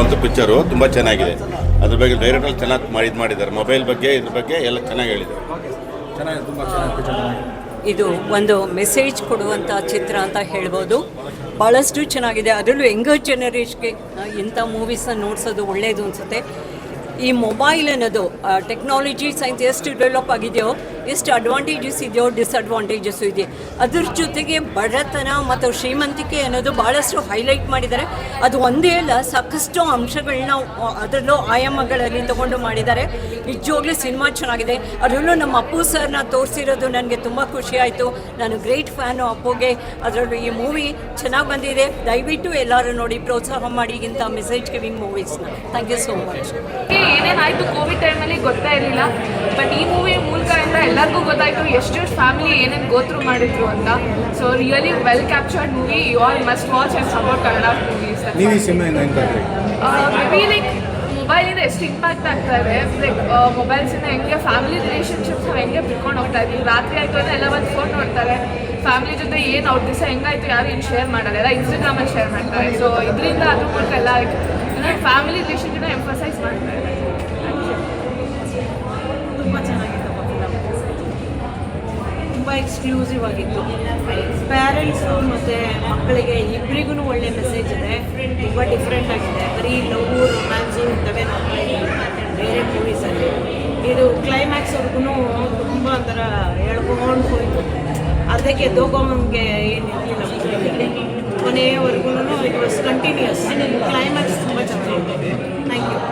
ಒಂದು ಪಿಕ್ಚರು ತುಂಬ ಚೆನ್ನಾಗಿದೆ. ಅದ್ರ ಬಗ್ಗೆ ಡೈರೆಕ್ಟರ್ ಚೆನ್ನಾಗಿ ಮಾಡಿದ್ದಾರೆ. ಮೊಬೈಲ್ ಬಗ್ಗೆ ಇದ್ರ ಬಗ್ಗೆ ಎಲ್ಲ ಚೆನ್ನಾಗಿ ಹೇಳಿದ್ದಾರೆ. ಚೆನ್ನಾಗಿದೆ, ತುಂಬ ಚೆನ್ನಾಗಿ ಪಿಕ್ಚರ್. ಇದು ಒಂದು ಮೆಸೇಜ್ ಕೊಡುವಂಥ ಚಿತ್ರ ಅಂತ ಹೇಳ್ಬೋದು. ಭಾಳಷ್ಟು ಚೆನ್ನಾಗಿದೆ. ಅದರಲ್ಲೂ ಯಂಗರ್ ಜನರೇಷನ್ಗೆ ಇಂಥ ಮೂವೀಸ್ನ ನೋಡಿಸೋದು ಒಳ್ಳೆಯದು ಅನಿಸುತ್ತೆ. ಈ ಮೊಬೈಲ್ ಅನ್ನೋದು ಟೆಕ್ನಾಲಜಿ ಸೈನ್ಸ್ ಎಷ್ಟು ಡೆವಲಪ್ ಆಗಿದೆಯೋ, ಎಷ್ಟು ಅಡ್ವಾಂಟೇಜಸ್ ಇದೆಯೋ ಡಿಸ್ಅಡ್ವಾಂಟೇಜಸ್ಸು ಇದೆ. ಅದ್ರ ಜೊತೆಗೆ ಬಡತನ ಮತ್ತು ಶ್ರೀಮಂತಿಕೆ ಅನ್ನೋದು ಭಾಳಷ್ಟು ಹೈಲೈಟ್ ಮಾಡಿದ್ದಾರೆ. ಅದು ಒಂದೇ ಅಲ್ಲ, ಸಾಕಷ್ಟು ಅಂಶಗಳನ್ನ ಅದರಲ್ಲೂ ಆಯಾಮಗಳಲ್ಲಿ ತಗೊಂಡು ಮಾಡಿದ್ದಾರೆ. ನಿಜವಾಗ್ಲೂ ಸಿನಿಮಾ ಚೆನ್ನಾಗಿದೆ. ಅದರಲ್ಲೂ ನಮ್ಮ ಅಪ್ಪು ಸರ್ನ ತೋರಿಸಿರೋದು ನನಗೆ ತುಂಬ ಖುಷಿ ಆಯಿತು. ನಾನು ಗ್ರೇಟ್ ಫ್ಯಾನು ಅಪ್ಪುಗೆ. ಅದರಲ್ಲೂ ಈ ಮೂವಿ ಚೆನ್ನಾಗಿ ಬಂದಿದೆ. ದಯವಿಟ್ಟು ಎಲ್ಲರೂ ನೋಡಿ, ಪ್ರೋತ್ಸಾಹ ಮಾಡಿ ಇಂಥ ಮೆಸೇಜ್ ಗಿವಿಂಗ್ ಮೂವೀಸ್ನ. Thank you so much. ಏನೇನಾಯಿತು ಕೋವಿಡ್ ಟೈಮಲ್ಲಿ ಗೊತ್ತೇ ಇರಲಿಲ್ಲ, ಬಟ್ ಈ ಮೂವಿ ಮೂಲಕ ಎಲ್ಲರಿಗೂ ಗೊತ್ತಾಯಿತು ಎಷ್ಟು ಫ್ಯಾಮಿಲಿ ಏನೇನು ಗೋತ್ರು ಮಾಡಿದ್ರು ಅಂತ. So really well captured movie. You all must watch and support Kannada movies. ನೀವು ಈ ಸಿನಿಮಾ ಮೇಬಿ ಲೈಕ್ ಮೊಬೈಲಿಂದ ಎಷ್ಟು ಇಂಪ್ಯಾಕ್ಟ್ ಆಗ್ತಾ ಇದೆ, ಲೈಕ್ ಮೊಬೈಲ್ಸಿಂದ ಹೆಂಗೆ ಫ್ಯಾಮಿಲಿ ರಿಲೇಷನ್ಶಿಪ್ಸ್ ಹೆಂಗೆ ಬಿಟ್ಕೊಂಡು ಹೋಗ್ತಾ ಇದ್ದೀವಿ. ರಾತ್ರಿ ಆಯಿತು ಅಂದರೆ ಎಲ್ಲ ಒಂದು ಫೋನ್ ನೋಡ್ತಾರೆ. ಫ್ಯಾಮಿಲಿ ಜೊತೆ ಏನು ಅವ್ರ ದಿವಸ ಹೆಂಗಾಯಿತು ಯಾರು ಏನು ಶೇರ್ ಮಾಡಲ್ಲ, ಎಲ್ಲ ಇನ್ಸ್ಟಾಗ್ರಾಮಲ್ಲಿ ಶೇರ್ ಮಾಡ್ತಾರೆ. ಸೊ ಇದರಿಂದ ಅದ್ರ ಮೂಲಕ ಎಲ್ಲ ಫ್ಯಾಮಿಲಿ ರಿಲೇಷನ್ಶಿಪ್ನ ಎಂಫಸೈಸ್ ಮಾಡ್ತಾರೆ. ತುಂಬ ಚೆನ್ನಾಗಿತ್ತು. ತುಂಬ ಎಕ್ಸ್ಕ್ಲೂಸಿವ್ ಆಗಿತ್ತು. ಪ್ಯಾರೆಂಟ್ಸು ಮತ್ತು ಮಕ್ಕಳಿಗೆ ಇಬ್ಬರಿಗೂ ಒಳ್ಳೆ ಮೆಸೇಜ್ ಇದೆ. ತುಂಬ ಡಿಫ್ರೆಂಟ್ ಆಗಿದೆ. ಬರೀ ಲವ್ ರೊಮ್ಯಾನ್ಸು ಇಂಥವೇ ನೋಡ್ತಾ ಇದ್ದೀವಿ ಬೇರೆ ಮೂವೀಸಲ್ಲಿ. ಇದು ಕ್ಲೈಮ್ಯಾಕ್ಸ್ವರೆಗೂ ತುಂಬ ಒಂಥರ ಹೇಳ್ಕೊಂಡು ಹೋಯಿತು. ಅದಕ್ಕೆ ದೋಗೋಮನ್ಗೆ ಏನಿರಲಿಲ್ಲ, ಕೊನೆಯವರೆಗೂ ಇಟ್ ವಾಸ್ ಕಂಟಿನ್ಯೂಸ್. ಕ್ಲೈಮ್ಯಾಕ್ಸ್ ತುಂಬ ಚೆನ್ನಾಗಿದೆ. Thank you.